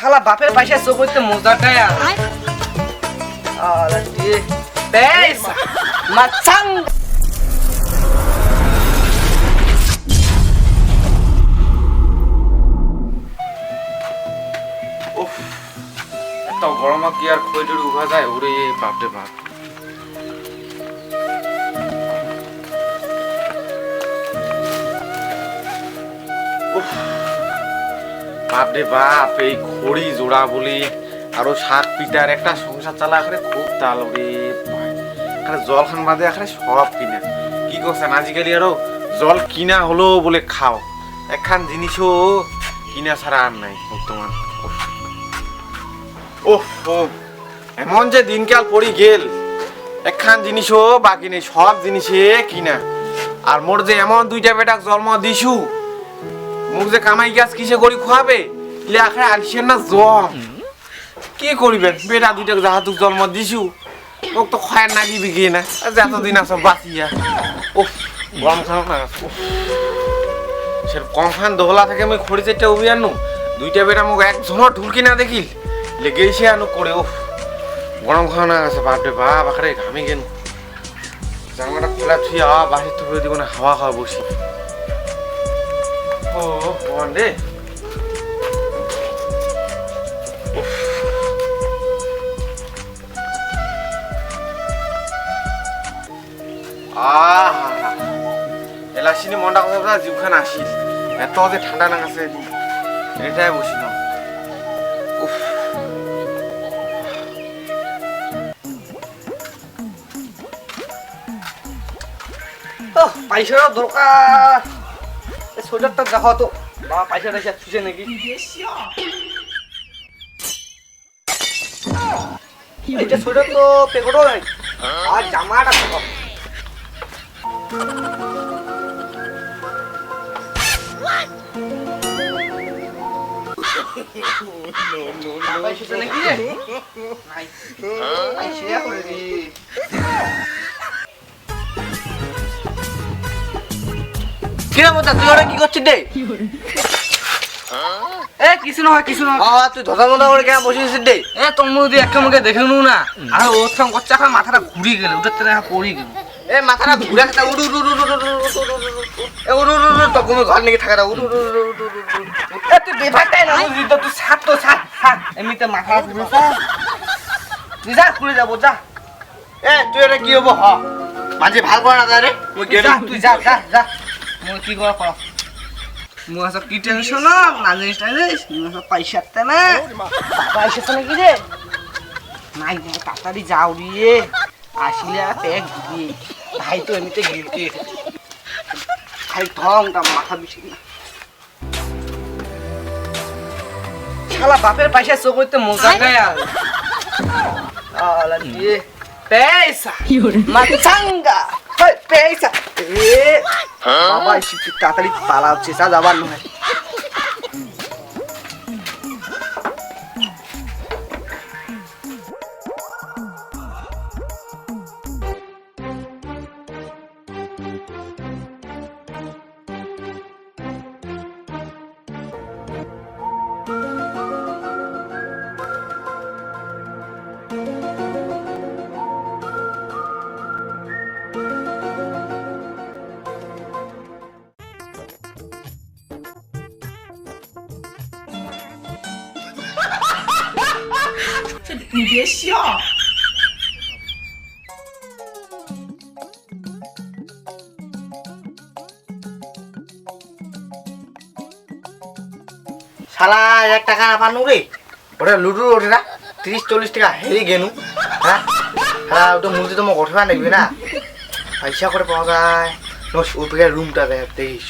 শালা বাপের পয়সা চোখ হইতে মজাটাই আর পেয়েছা মাছাং এত গরম কি আর খৈডের উভা যায় ওরে বাপরে বাপ। বাপরে বাপ, এই খড়ি জোড়া বলি আরো শাক পিটার একটা সংসার চালা আখরে খুব তাল রে ভাই। আরে জল খান বাদে আখরে সব কিনা কি করছেন আজিকালি আরো জল কিনা হলো বলে খাও, একখান জিনিসও কিনা ছাড়া আর নাই বর্তমান। ওহ এমন যে দিনকাল পড়ি গেল, একখান জিনিসও বাকি নেই, সব জিনিসে কিনা। আর মোর যে এমন দুইটা বেটাক জন্ম দিছু, মুখ যে কামাই গাছ কিসে করি খোয়াবে লেখা আলিসের না জম কি করিবেন। বেটা দুইটাকে যাহাতুক জন্ম দিছু মোক তো খয়ার না দিবি গিয়ে না যতদিন আস বাঁচিয়া। ও গরম খানো না সে কম খান দোহলা থেকে আমি খড়ি চারটা উবি আনু, দুইটা বেটা মোক একজনও ঢুলকি না দেখিল লেগেছে আনু করে। ও গরম খাওয়া না গেছে বাপরে বাপ, আখরে ঘামি গেল। জামাটা খোলা থুই বাহির তো দিব না, হাওয়া খাওয়া বসি। ও বন রে এলাচিনি মনটা কথা জিউখান আসিল, এত যে ঠান্ডা নাগাছে এটাই বসিল। পয়সার দরকার, সোয়েটারটা দেখো তো বাবা, পয়সা টয়সা ছুঁচে নাকি? এটা সোয়েটার তো পেকটও নাই, আর জামাটা দেখো নাকি রে? নাই পয়সা করে দি। কিরা মজা তুই ওরা কি করছিস রে? এ কিছু না হয় কিছু না। তুই ধরা মনে করে কেন বসেছিস রে? এ তোর মুদি একটা মুখে দেখে নু না, আর ওর সঙ্গে করছে এখন মাথাটা ঘুরে গেল, ওটার থেকে পড়ে গেল। এ মাথাটা ঘুরে গেছে, উড়ু উড়ু উড়ু উড়ু এ উড়ু উড়ু উড়ু তো কোনো ঘর নাকি থাকে না, উড়ু উড়ু উড়ু উড়ু। এ তুই বেভারটাই না বুঝলি তো, তুই ছাড় তো ছাড় ছাড়, এমনিতে মাথা ঘুরে তুই যা ঘুরে যাবো যা। এ তুই এটা কি হবো? হ মাঝে ভাল করা না যায় রে, তুই যা যা যা। মই কি করা কর, মই সব কি টেনশন না জানিস না জানিস, মই সব পয়সাতে না বাবা এসেছে নাকি রে? নাই তাড়াতাড়ি যাও রে, আসলে এক দিয়ে ভাই তো এমনিতে গিলতে ভাই ঢংটা মাথা বেশি না। শালা বাপের পয়সা চোখ হইতে মজা গায় আলা দিয়ে পেয়েছা মাছাঙ্গা পেয়েছা। বাবা এসে তাড়াতাড়ি পালা হচ্ছে, চা যাবার নয়।你别笑。শালা 1 টাকা না পানু রে, ওটা লুডু ওঠে না 30-40 টাকা হেরে গেনু। হ্যাঁ হ্যাঁ ওটা মুরগি তো মোক ওঠবা লাগবে না, পয়সা করে পাওয়া যায়। ওই পেয়ে রুমটা দেখিস।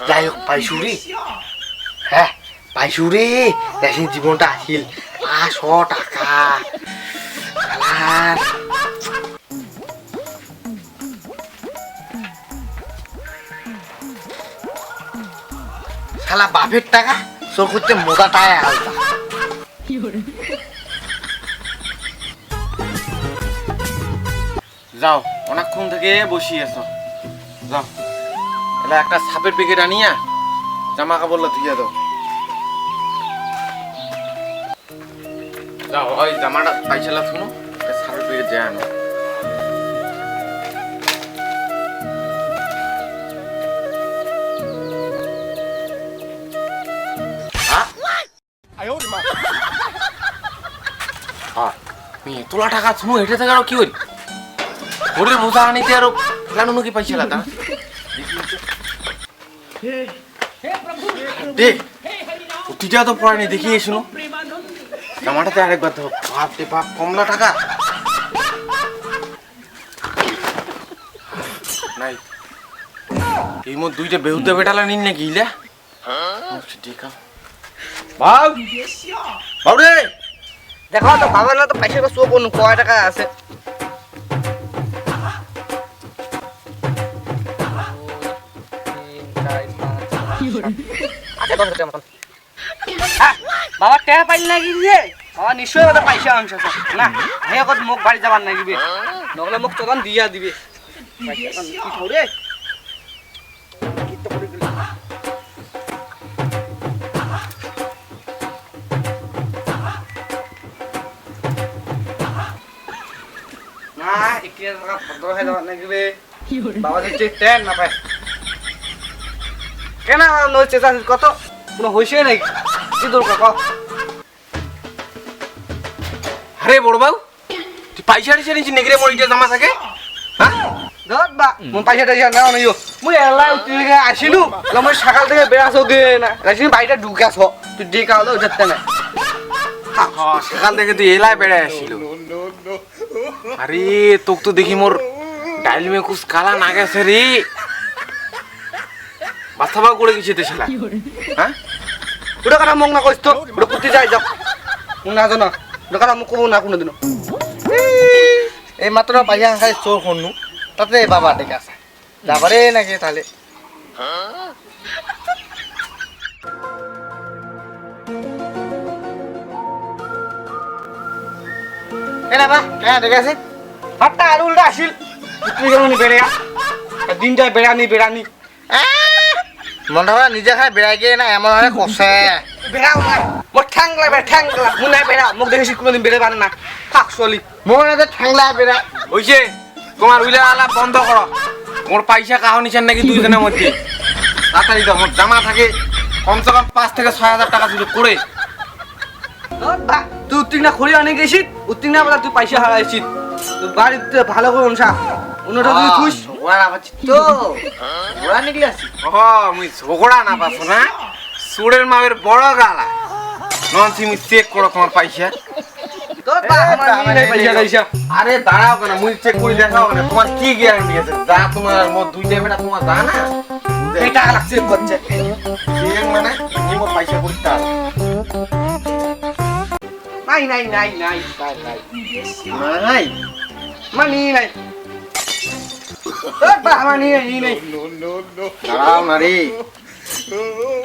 যাই হোক পাইছু রে, হ্যাঁ পাইছু রে, দেখিন জীবনটা আসিল 500 টাকা। শালা বাপের টাকা চোর করতে মোজাটাই আলাদা। যাও অনেকক্ষণ থেকে বসিয়ে আছো, যাও এলা একটা সাপের প্যাকেট আনিয়া জামা কাপড় ধুইয়া দাও। যাও ওই জামাটা পাইছিলা শুনো, সাপের প্যাকেট যায় আনো। তোলা টাকা শুনো হেঁটে থেকে আরো কি হইল ঘরের বোঝা আনিতে আরো ফেলানো কি পাইছিল তা দেখ তুইটা তো পড়ানি দেখিয়ে শুনো জামাটাতে আরেকবার তো বাপ রে বাপ কমলা টাকা নাই এই মধ্যে দুইটা বেহুদা বেটালা নিন নাকি ইলা দেখা বাপ বাপ রে দেখো তো বাবা না তো পয়সা চোখ কোন কয় টাকা আছে। বাবা টাকা পাইল নাকি যে বাবা নিশ্চয়ই ওটা পয়সা অংশ না হে কত মোক বাড়ি যাবার নাগিবে নহলে মোক চলান দিয়া দিবে কি থরে না একিয়া টাকা ভদ্র হয়ে যাবার নাগিবে বাবা যে ট্রেন না পায় কেন নয় চেষ্টা কত কোনো হইছে নাকি কি দরকার কও। আরে বড় বাবু তুই পয়সা টিসা নিচ্ছি নেগরে মরিটা জামা থাকে হ্যাঁ ধর বা মন পয়সা টাইসা নাও নাইও মুই এলা উঠিলে আসিলু মই সকাল থেকে বেড়াছো গে না রাশি বাড়িটা ঢুকাছ তুই ডেকে আলো যেতে না সকাল থেকে তুই এলাই বেড়ায় আসিল আরে তোক তো দেখি মোর ডাইল মে কুছ কালা না গেছে রে বাচ্চাবা করে গেছে দেশলা হ্যাঁ ওটা কথা মগ না কইস তো ওটা করতে যাই যাও মুখ না জানো ওটা কথা মুখ কব না কোনোদিনও এই মাত্র পয়সা খাই চোর হনু তাতে বাবা ডেকে আছে যাবারে নাকি তাহলে এনা বা কেন ডেকে আছে হাতটা আর উল্টা আসিল তুই কেন নি বেড়া দিনটা বেড়ানি মন ধরা নিজে খাই বেড়াই গিয়ে না এমন হয় কষে বেড়াও না মোর ঠ্যাং লাগবে ঠ্যাং মুখ নাই বেড়া মুখ দেখেছি কোনোদিন বেড়ে পারে না থাক চলি মোর না ঠ্যাং লাগে বেড়া ওইছে তোমার উইলা আলা বন্ধ করো মোর পয়সা কাহ নিছেন নাকি দুইজনের মধ্যে তাড়াতাড়ি দাও মোর জামা থাকে কমসে কম 5 থেকে 6,000 টাকা ছিল করে তুই উত্তীর্ণ খড়ি অনেক গেছিস উত্তীর্ণ বলা তুই পয়সা হারাইছিস তুই বাড়িতে ভালো করে অনুসা অন্যটা তুই খুশ ওরা পাচ্ছি তো ওরা নিকলে আসি ও মুই ঝগড়া না পাছো না সুরের মায়ের বড় গালা নন তুমি চেক করো তোমার পয়সা তোর বা আমার নাই পয়সা টাইসা আরে দাঁড়াও কেন মুই চেক করে দেখাও কেন তোমার কি গ্যারান্টি আছে যা তোমার মোর দুইটা বেটা তোমার দা না এটা লাগছে করছে চেক মানে কি মোর পয়সা করতে আর নাই মানি নাই তোর বা মানি নাই দাঁড়াও না রে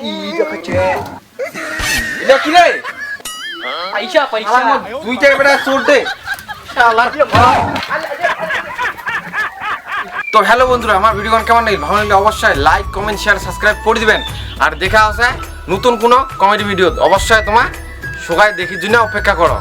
কি দেখাচ্ছে এটা কি রে পয়সা আমার দুইটা বেটা চোর দে শালা তো হ্যালো বন্ধুরা আমার ভিডিও কেমন লাগলো ভালো লাগলে অবশ্যই লাইক কমেন্ট শেয়ার সাবস্ক্রাইব করে দিবেন আর দেখা আছে নতুন কোনো কমেডি ভিডিও অবশ্যই তোমার সবাই দেখির জন্য অপেক্ষা করো।